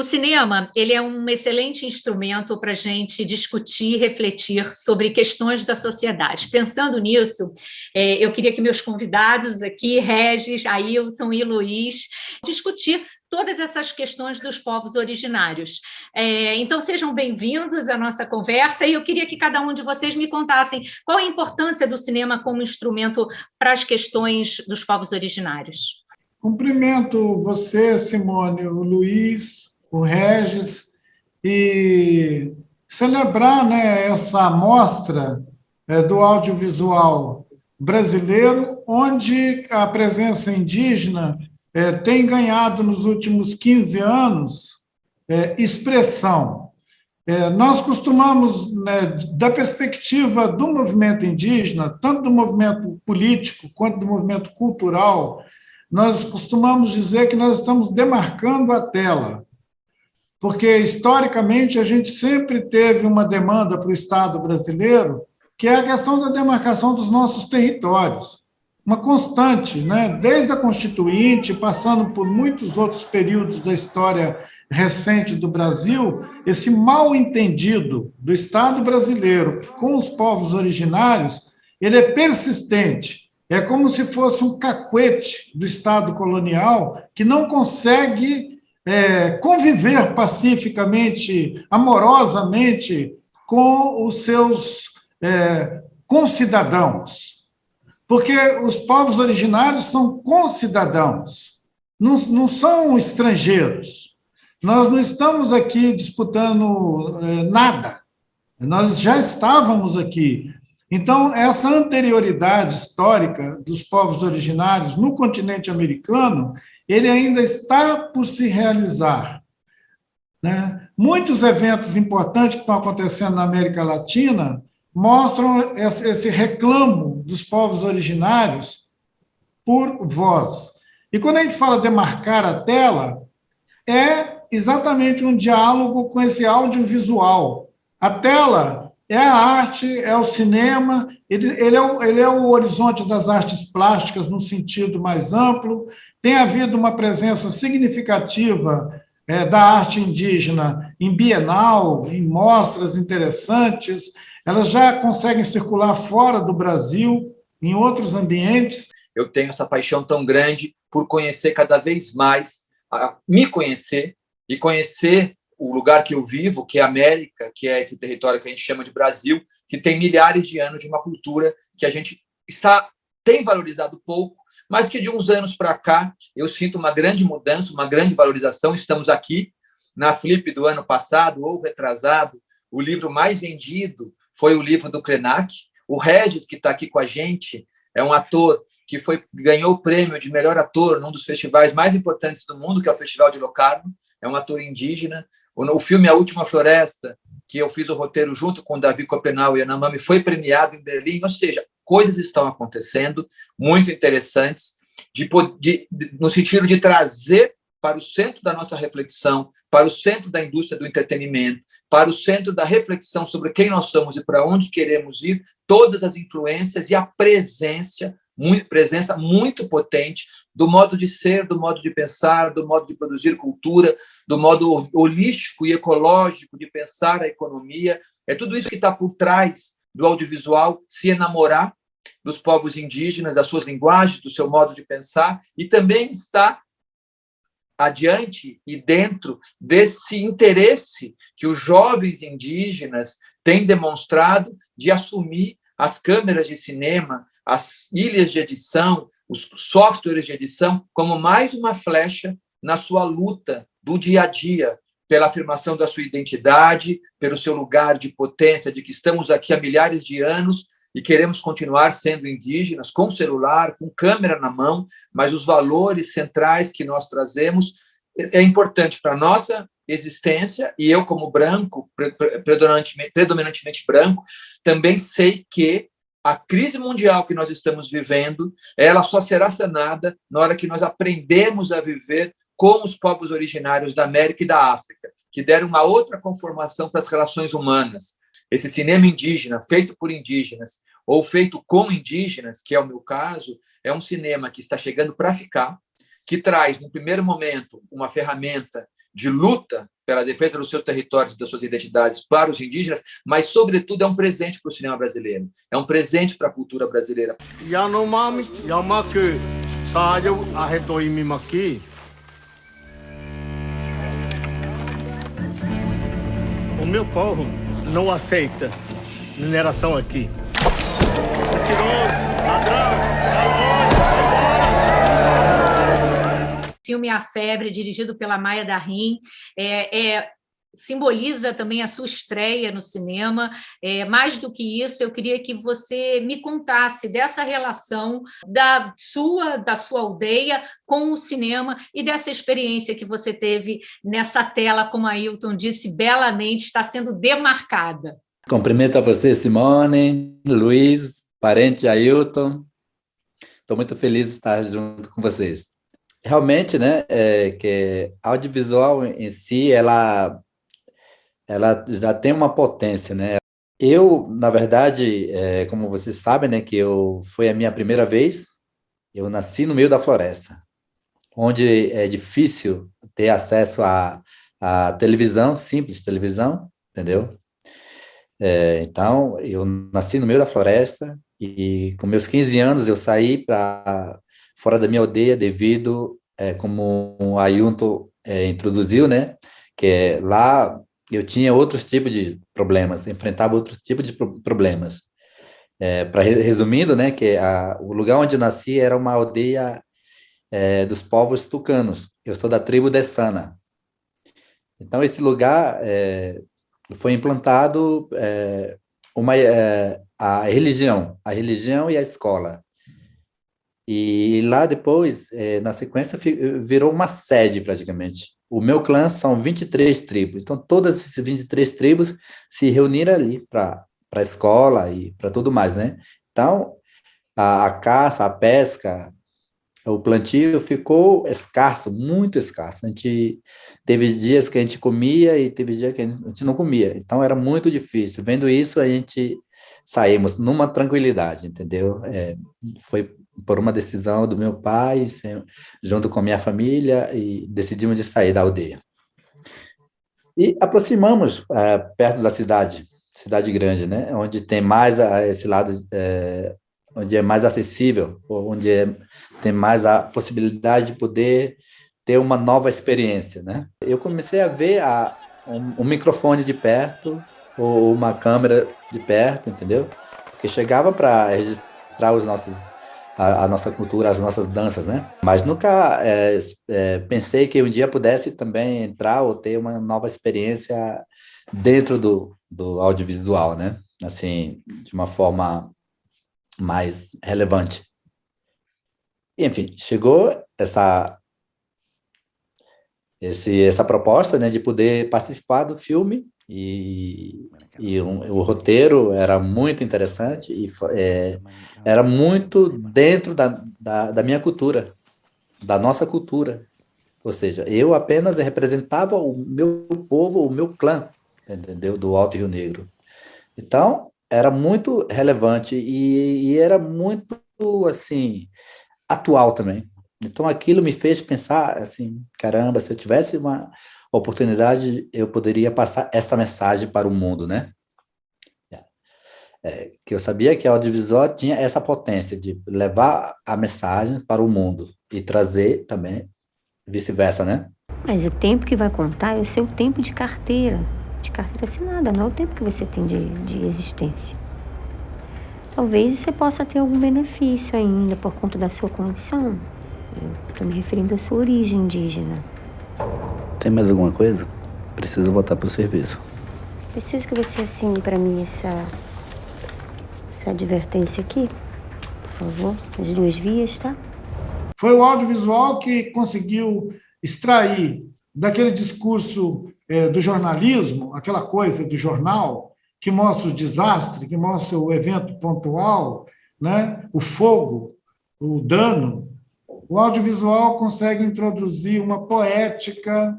O cinema, ele é um excelente instrumento para a gente discutir, refletir sobre questões da sociedade. Pensando nisso, eu queria que meus convidados aqui, Regis, Ailton e Luiz, discutir todas essas questões dos povos originários. Então, sejam bem-vindos à nossa conversa e eu queria que cada um de vocês me contassem qual a importância do cinema como instrumento para as questões dos povos originários. Cumprimento você, Simone, o Luiz, o Regis, e celebrar, né, essa mostra do audiovisual brasileiro, onde a presença indígena tem ganhado nos últimos 15 anos expressão. Nós costumamos, né, da perspectiva do movimento indígena, tanto do movimento político quanto do movimento cultural, nós costumamos dizer que nós estamos demarcando a tela, porque, historicamente, a gente sempre teve uma demanda para o Estado brasileiro, que é a questão da demarcação dos nossos territórios. Uma constante, né? Desde a Constituinte, passando por muitos outros períodos da história recente do Brasil, esse mal-entendido do Estado brasileiro com os povos originários, ele é persistente. É como se fosse um cacuete do Estado colonial que não consegue conviver pacificamente, amorosamente com os seus concidadãos. Porque os povos originários são concidadãos, não são estrangeiros. Nós não estamos aqui disputando nada, nós já estávamos aqui. Então, essa anterioridade histórica dos povos originários no continente americano, ele ainda está por se realizar, né? Muitos eventos importantes que estão acontecendo na América Latina mostram esse reclamo dos povos originários por voz. E quando a gente fala de marcar a tela, é exatamente um diálogo com esse audiovisual. A tela é a arte, é o cinema, ele é o horizonte das artes plásticas no sentido mais amplo. Tem havido uma presença significativa da arte indígena em bienal, em mostras interessantes. Elas já conseguem circular fora do Brasil, em outros ambientes. Eu tenho essa paixão tão grande por conhecer cada vez mais, me conhecer e conhecer o lugar que eu vivo, que é a América, que é esse território que a gente chama de Brasil, que tem milhares de anos de uma cultura que a gente tem valorizado pouco, mas que de uns anos para cá eu sinto uma grande mudança, uma grande valorização. Estamos aqui na Flip do ano passado, ou retrasado, o livro mais vendido foi o livro do Krenak. O Regis, que está aqui com a gente, é um ator que ganhou o prêmio de melhor ator num dos festivais mais importantes do mundo, que é o Festival de Locarno. É um ator indígena. O filme A Última Floresta, que eu fiz o roteiro junto com o Davi Copenau e Yanomami, foi premiado em Berlim. Ou seja, coisas estão acontecendo muito interessantes no sentido de trazer para o centro da nossa reflexão, para o centro da indústria do entretenimento, para o centro da reflexão sobre quem nós somos e para onde queremos ir, todas as influências e a presença muito potente do modo de ser, do modo de pensar, do modo de produzir cultura, do modo holístico e ecológico de pensar a economia. É tudo isso que está por trás do audiovisual se enamorar dos povos indígenas, das suas linguagens, do seu modo de pensar, e também está adiante e dentro desse interesse que os jovens indígenas têm demonstrado de assumir as câmeras de cinema, as ilhas de edição, os softwares de edição, como mais uma flecha na sua luta do dia a dia, pela afirmação da sua identidade, pelo seu lugar de potência, de que estamos aqui há milhares de anos e queremos continuar sendo indígenas, com celular, com câmera na mão, mas os valores centrais que nós trazemos é importante para a nossa existência, e eu, como branco, predominantemente branco, também sei que a crise mundial que nós estamos vivendo, ela só será sanada na hora que nós aprendemos a viver com os povos originários da América e da África, que deram uma outra conformação para as relações humanas. Esse cinema indígena, feito por indígenas, ou feito com indígenas, que é o meu caso, é um cinema que está chegando para ficar, que traz, no primeiro momento, uma ferramenta de luta pela defesa dos seus territórios e das suas identidades para os indígenas, mas, sobretudo, é um presente para o cinema brasileiro, é um presente para a cultura brasileira. Yanomami, Yamaku, Tayo, Arretoimimaki. O meu povo não aceita mineração aqui. Mentiroso, ladrão, Filme A Febre, dirigido pela Maia Darim, simboliza também a sua estreia no cinema. Mais do que isso, eu queria que você me contasse dessa relação da sua aldeia com o cinema e dessa experiência que você teve nessa tela, como a Ailton disse belamente, está sendo demarcada. Cumprimento a você, Simone, Luiz, parente Ailton. Estou muito feliz de estar junto com vocês. Realmente, né, que a audiovisual em si, ela já tem uma potência, né? Eu, na verdade, como vocês sabem, né, que foi a minha primeira vez, eu nasci no meio da floresta, onde é difícil ter acesso à televisão, simples televisão, entendeu? Então, eu nasci no meio da floresta e com meus 15 anos eu saí para fora da minha aldeia devido, como o Ailton introduziu, né, que lá eu tinha outros tipos de problemas, enfrentava outros tipos de problemas. Resumindo, né, que o lugar onde eu nasci era uma aldeia dos povos tucanos. Eu sou da tribo Dessana. Então, esse lugar foi implantado a religião e a escola. E lá depois, na sequência, virou uma sede praticamente. O meu clã são 23 tribos. Então, todas essas 23 tribos se reuniram ali para a escola e para tudo mais, né? Então, a caça, a pesca, o plantio ficou escasso, muito escasso. A gente teve dias que a gente comia e teve dias que a gente não comia. Então, era muito difícil. Vendo isso, a gente saímos numa tranquilidade, entendeu? Foi por uma decisão do meu pai, junto com a minha família, e decidimos de sair da aldeia. E aproximamos perto da cidade grande, né? Onde tem mais esse lado, onde é mais acessível, onde tem mais a possibilidade de poder ter uma nova experiência, né? Eu comecei a ver um microfone de perto, ou uma câmera de perto, entendeu? Porque chegava para registrar a nossa cultura, as nossas danças, né? Mas nunca pensei que um dia pudesse também entrar ou ter uma nova experiência dentro do audiovisual, né? Assim, de uma forma mais relevante. E, enfim, chegou essa proposta, né, de poder participar do filme. O roteiro era muito interessante e era muito dentro da minha cultura, da nossa cultura. Ou seja, eu apenas representava o meu povo, o meu clã, entendeu? Do Alto Rio Negro. Então, era muito relevante e era muito, assim, atual também. Então, aquilo me fez pensar, assim, caramba, se eu tivesse uma oportunidade, eu poderia passar essa mensagem para o mundo, né? Que eu sabia que a audiovisual tinha essa potência de levar a mensagem para o mundo e trazer também vice-versa, né? Mas o tempo que vai contar é o seu tempo de carteira assinada, não é o tempo que você tem de existência. Talvez você possa ter algum benefício ainda por conta da sua condição. Eu estou me referindo à sua origem indígena. Tem mais alguma coisa? Preciso voltar para o serviço. Preciso que você assine para mim essa advertência aqui, por favor, as 2 vias, tá? Foi o audiovisual que conseguiu extrair daquele discurso do jornalismo, aquela coisa do jornal, que mostra o desastre, que mostra o evento pontual, né? O fogo, o dano. O audiovisual consegue introduzir uma poética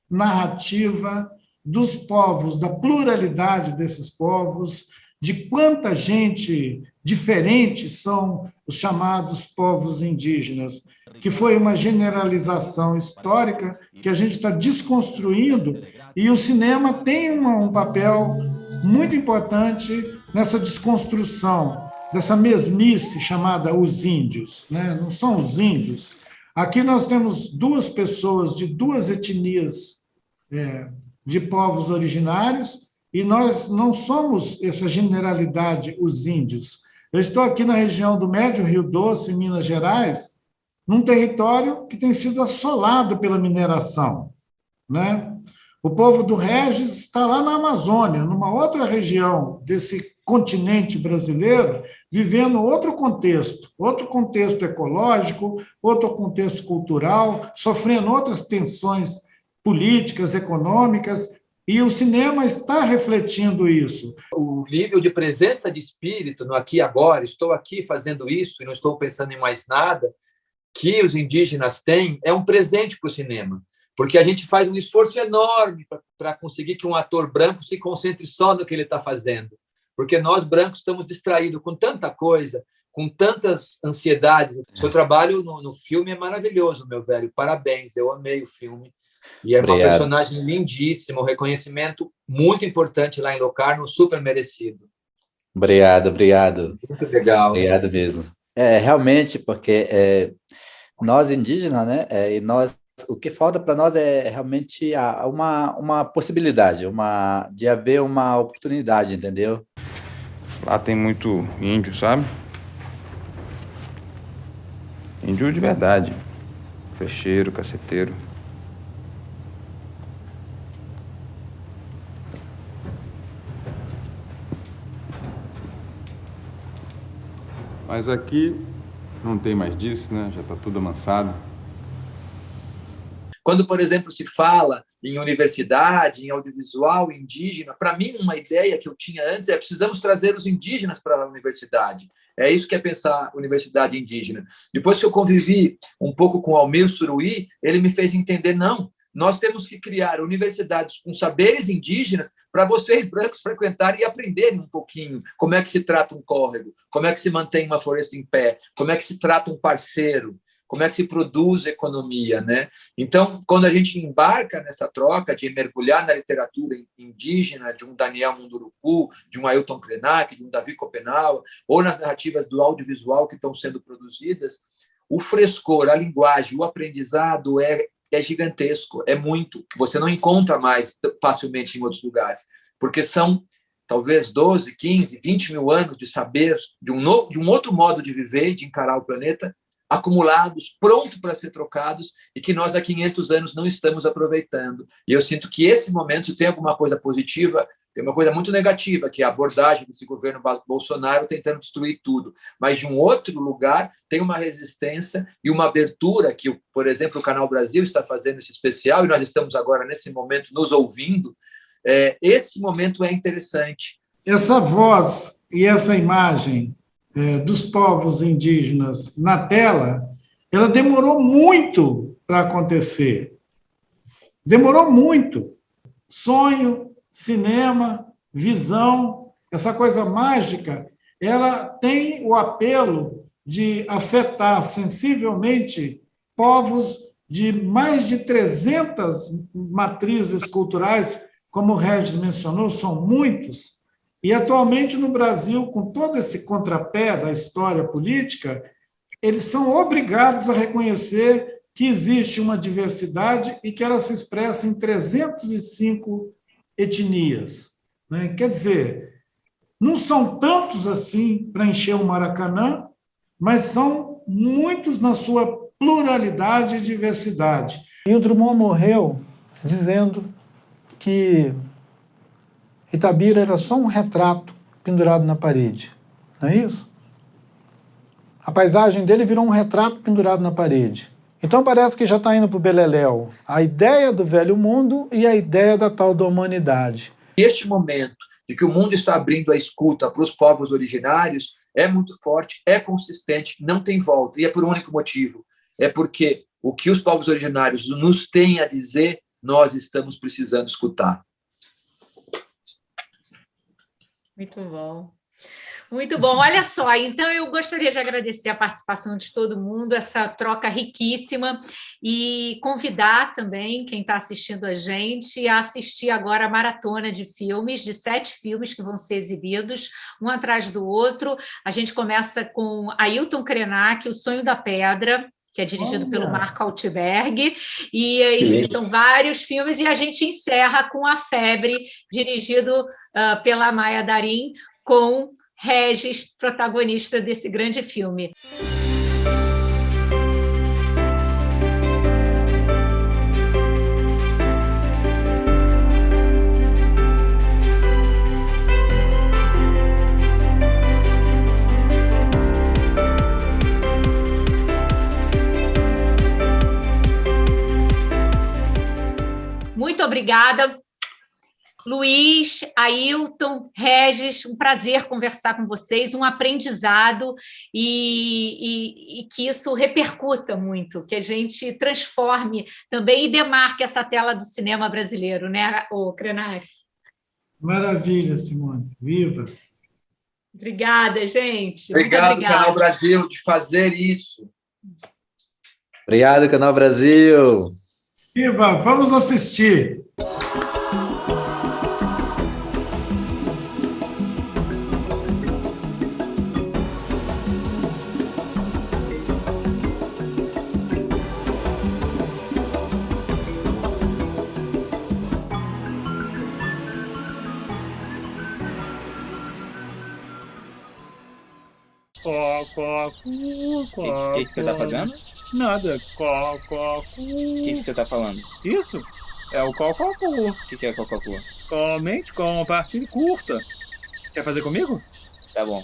narrativa dos povos, da pluralidade desses povos, de quanta gente diferente são os chamados povos indígenas. que foi uma generalização histórica que a gente está desconstruindo, e o cinema tem um papel muito importante nessa desconstrução dessa mesmice chamada os índios, né? Não são os índios. Aqui nós temos duas pessoas de duas etnias de povos originários, e nós não somos essa generalidade, os índios. Eu estou aqui na região do Médio Rio Doce, em Minas Gerais, num território que tem sido assolado pela mineração, né? O povo do Regis está lá na Amazônia, numa outra região desse continente brasileiro, vivendo outro contexto ecológico, outro contexto cultural, sofrendo outras tensões políticas, econômicas, e o cinema está refletindo isso. O nível de presença de espírito no aqui e agora, estou aqui fazendo isso e não estou pensando em mais nada, que os indígenas têm, é um presente para o cinema, porque a gente faz um esforço enorme para conseguir que um ator branco se concentre só no que ele está fazendo, porque nós, brancos, estamos distraídos com tanta coisa, com tantas ansiedades. Seu trabalho no filme é maravilhoso, meu velho, parabéns, eu amei o filme. E é uma personagem lindíssima, um reconhecimento muito importante lá em Locarno, super merecido. Obrigado. Muito legal. Obrigado mesmo. Realmente, porque nós indígenas, né, e nós, o que falta para nós é realmente uma possibilidade, de haver uma oportunidade, entendeu? Lá tem muito índio, sabe? Índio de verdade. Fecheiro, caceteiro. Mas aqui não tem mais disso, né? Já está tudo amansado. Quando, por exemplo, se fala em universidade, em audiovisual indígena, para mim, uma ideia que eu tinha antes é precisamos trazer os indígenas para a universidade. É isso que é pensar universidade indígena. Depois que eu convivi um pouco com o Almir Suruí, ele me fez entender, não, nós temos que criar universidades com saberes indígenas para vocês, brancos, frequentarem e aprenderem um pouquinho como é que se trata um córrego, como é que se mantém uma floresta em pé, como é que se trata um parceiro, como é que se produz economia, né? Então, quando a gente embarca nessa troca de mergulhar na literatura indígena, de um Daniel Munduruku, de um Ailton Krenak, de um Davi Copenaua, ou nas narrativas do audiovisual que estão sendo produzidas, o frescor, a linguagem, o aprendizado é gigantesco, é muito. Você não encontra mais facilmente em outros lugares, porque são talvez 12, 15, 20 mil anos de saber, de um outro modo de viver e de encarar o planeta, acumulados, prontos para ser trocados, e que nós há 500 anos não estamos aproveitando. E eu sinto que esse momento tem alguma coisa positiva, tem uma coisa muito negativa, que é a abordagem desse governo Bolsonaro tentando destruir tudo. Mas, de um outro lugar, tem uma resistência e uma abertura que, por exemplo, o Canal Brasil está fazendo esse especial, e nós estamos agora, nesse momento, nos ouvindo. Esse momento é interessante. Essa voz e essa imagem dos povos indígenas na tela, ela demorou muito para acontecer. Demorou muito. Sonho, cinema, visão, essa coisa mágica, ela tem o apelo de afetar sensivelmente povos de mais de 300 matrizes culturais, como o Regis mencionou, são muitos. E, atualmente, no Brasil, com todo esse contrapé da história política, eles são obrigados a reconhecer que existe uma diversidade e que ela se expressa em 305 etnias. Né? Quer dizer, não são tantos assim para encher o Maracanã, mas são muitos na sua pluralidade e diversidade. E o Drummond morreu dizendo que Itabira era só um retrato pendurado na parede, não é isso? A paisagem dele virou um retrato pendurado na parede. Então parece que já está indo para o beleléu a ideia do velho mundo e a ideia da tal da humanidade. Este momento de que o mundo está abrindo a escuta para os povos originários é muito forte, é consistente, não tem volta. E é por um único motivo. É porque o que os povos originários nos têm a dizer, nós estamos precisando escutar. Muito bom. Muito bom. Olha só, então eu gostaria de agradecer a participação de todo mundo, essa troca riquíssima, e convidar também quem está assistindo a gente a assistir agora a maratona de filmes, de 7 filmes que vão ser exibidos, um atrás do outro. A gente começa com Ailton Krenak, O Sonho da Pedra, que é dirigido pelo Mark Altberg, e enfim, são vários filmes, e a gente encerra com A Febre, dirigido pela Maya Darin, com Regis, protagonista desse grande filme. Muito obrigada. Luiz, Ailton, Regis, um prazer conversar com vocês, um aprendizado e que isso repercuta muito, que a gente transforme também e demarque essa tela do cinema brasileiro, né, Krenak? Maravilha, Simone. Viva! Obrigada, gente. Obrigado, Canal Brasil, de fazer isso. Obrigado, Canal Brasil. Viva! Vamos assistir! O que você está fazendo? Nada. O que você está falando? Isso é o cococu. O que é cococu? Somente com uma partida curta. Quer fazer comigo? Tá bom.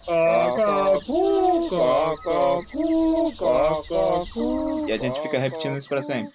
Cococu, cococu, cococu. E a gente fica repetindo isso para sempre.